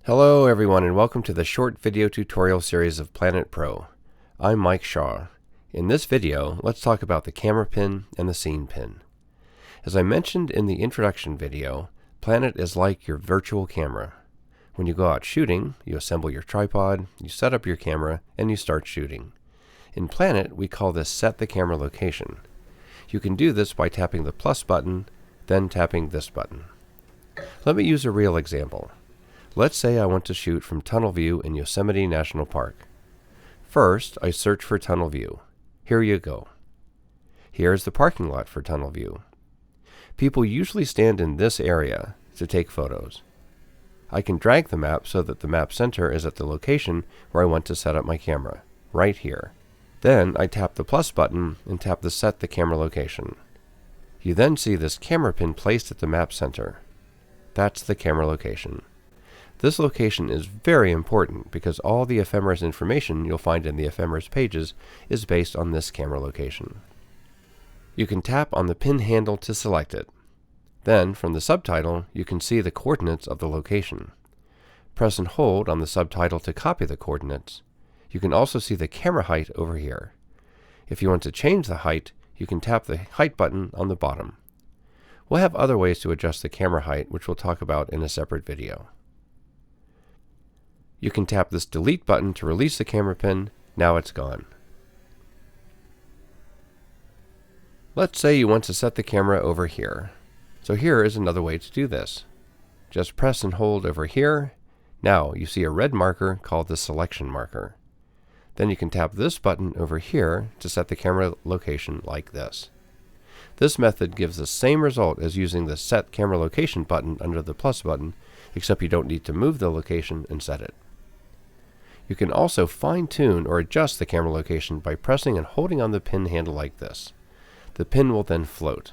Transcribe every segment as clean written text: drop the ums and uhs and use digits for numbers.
Hello everyone and welcome to the short video tutorial series of Planet Pro. I'm Mike Shaw. In this video, let's talk about the camera pin and the scene pin. As I mentioned in the introduction video, Planet is like your virtual camera. When you go out shooting, you assemble your tripod, you set up your camera, and you start shooting. In Planet, we call this set the camera location. You can do this by tapping the plus button, then tapping this button. Let me use a real example. Let's say I want to shoot from tunnel view in Yosemite National Park. First, I search for tunnel view. Here you go. Here's the parking lot for tunnel view. People usually stand in this area to take photos. I can drag the map so that the map center is at the location where I want to set up my camera, right here. Then I tap the plus button and tap the set the camera location. You then see this camera pin placed at the map center. That's the camera location. This location is very important because all the ephemeris information you'll find in the ephemeris pages is based on this camera location. You can tap on the pin handle to select it. Then, from the subtitle, you can see the coordinates of the location. Press and hold on the subtitle to copy the coordinates. You can also see the camera height over here. If you want to change the height, you can tap the height button on the bottom. We'll have other ways to adjust the camera height, which we'll talk about in a separate video. You can tap this delete button to release the camera pin. Now it's gone. Let's say you want to set the camera over here. So here is another way to do this. Just press and hold over here. Now you see a red marker called the selection marker. Then you can tap this button over here to set the camera location like this. This method gives the same result as using the set camera location button under the plus button, except you don't need to move the location and set it. You can also fine-tune or adjust the camera location by pressing and holding on the pin handle like this. The pin will then float.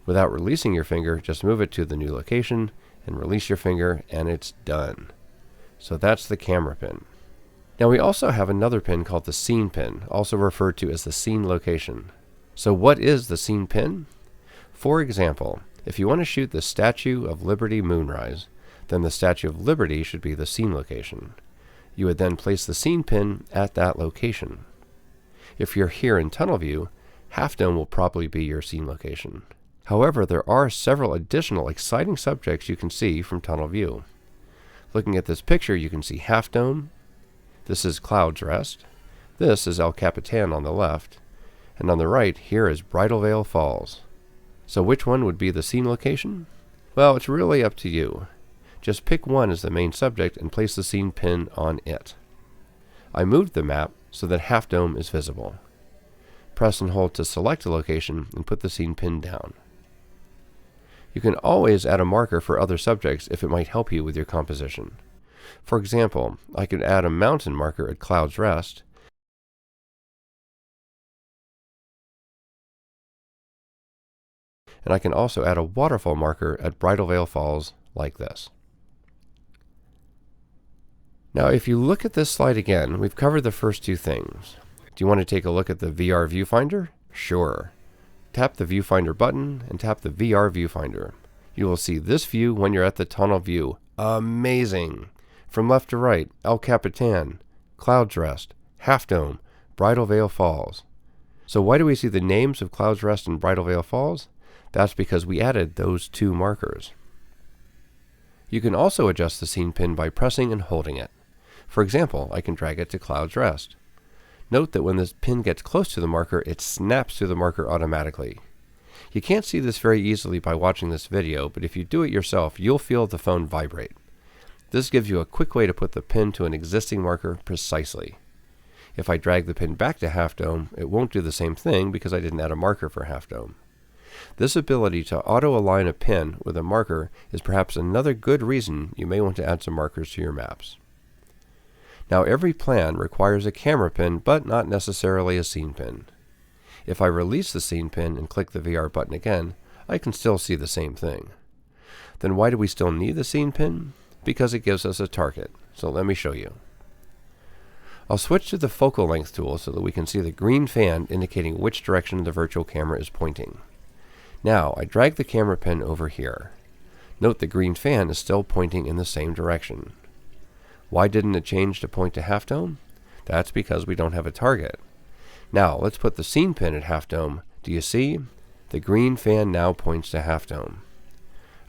Without releasing your finger, just move it to the new location and release your finger and it's done. So that's the camera pin. Now we also have another pin called the scene pin, also referred to as the scene location. So what is the scene pin? For example, if you want to shoot the Statue of Liberty moonrise, then the Statue of Liberty should be the scene location. You would then place the scene pin at that location. If you're here in tunnel view, Half Dome will probably be your scene location. However, there are several additional exciting subjects you can see from tunnel view. Looking at this picture, you can see Half Dome. This is Cloud's Rest. This is El Capitan on the left. And on the right, here is Bridal Veil Falls. So which one would be the scene location? Well, it's really up to you. Just pick one as the main subject and place the scene pin on it. I moved the map so that Half Dome is visible. Press and hold to select a location and put the scene pin down. You can always add a marker for other subjects if it might help you with your composition. For example, I could add a mountain marker at Cloud's Rest, and I can also add a waterfall marker at Bridal Veil Falls like this. Now, if you look at this slide again, we've covered the first two things. Do you want to take a look at the VR viewfinder? Sure. Tap the viewfinder button and tap the VR viewfinder. You will see this view when you're at the tunnel view. Amazing! From left to right, El Capitan, Cloud's Rest, Half Dome, Bridal Veil Falls. So why do we see the names of Cloud's Rest and Bridal Veil Falls? That's because we added those two markers. You can also adjust the scene pin by pressing and holding it. For example, I can drag it to Cloud's Rest. Note that when this pin gets close to the marker, it snaps to the marker automatically. You can't see this very easily by watching this video, but if you do it yourself, you'll feel the phone vibrate. This gives you a quick way to put the pin to an existing marker precisely. If I drag the pin back to Half Dome, it won't do the same thing because I didn't add a marker for Half Dome. This ability to auto-align a pin with a marker is perhaps another good reason you may want to add some markers to your maps. Now every plan requires a camera pin, but not necessarily a scene pin. If I release the scene pin and click the VR button again, I can still see the same thing. Then why do we still need the scene pin? Because it gives us a target. So let me show you. I'll switch to the focal length tool so that we can see the green fan indicating which direction the virtual camera is pointing. Now I drag the camera pin over here. Note the green fan is still pointing in the same direction. Why didn't it change to point to half dome? That's because we don't have a target. Now, let's put the scene pin at half dome. Do you see? The green fan now points to half dome.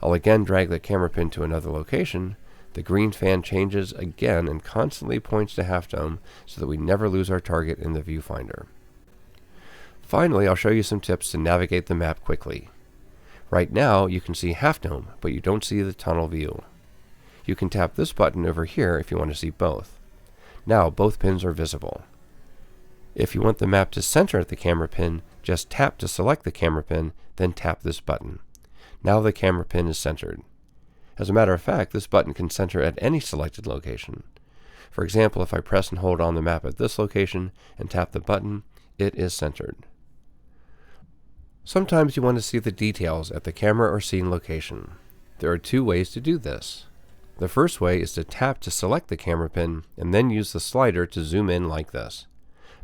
I'll again drag the camera pin to another location. The green fan changes again and constantly points to half dome so that we never lose our target in the viewfinder. Finally, I'll show you some tips to navigate the map quickly. Right now, you can see half dome, but you don't see the tunnel view. You can tap this button over here if you want to see both. Now, both pins are visible. If you want the map to center at the camera pin, just tap to select the camera pin, then tap this button. Now the camera pin is centered. As a matter of fact, this button can center at any selected location. For example, if I press and hold on the map at this location and tap the button, it is centered. Sometimes you want to see the details at the camera or scene location. There are two ways to do this. The first way is to tap to select the camera pin and then use the slider to zoom in like this.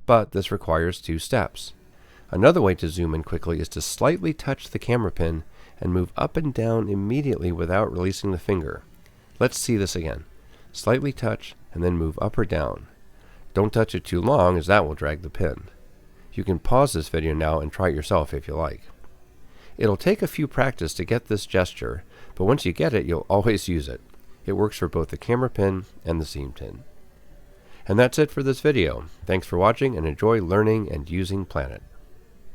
But this requires 2 steps. Another way to zoom in quickly is to slightly touch the camera pin and move up and down immediately without releasing the finger. Let's see this again. Slightly touch and then move up or down. Don't touch it too long as that will drag the pin. You can pause this video now and try it yourself if you like. It'll take a few practice to get this gesture, but once you get it, you'll always use it. It works for both the camera pin and the scene pin. And that's it for this video. Thanks for watching and enjoy learning and using Planet.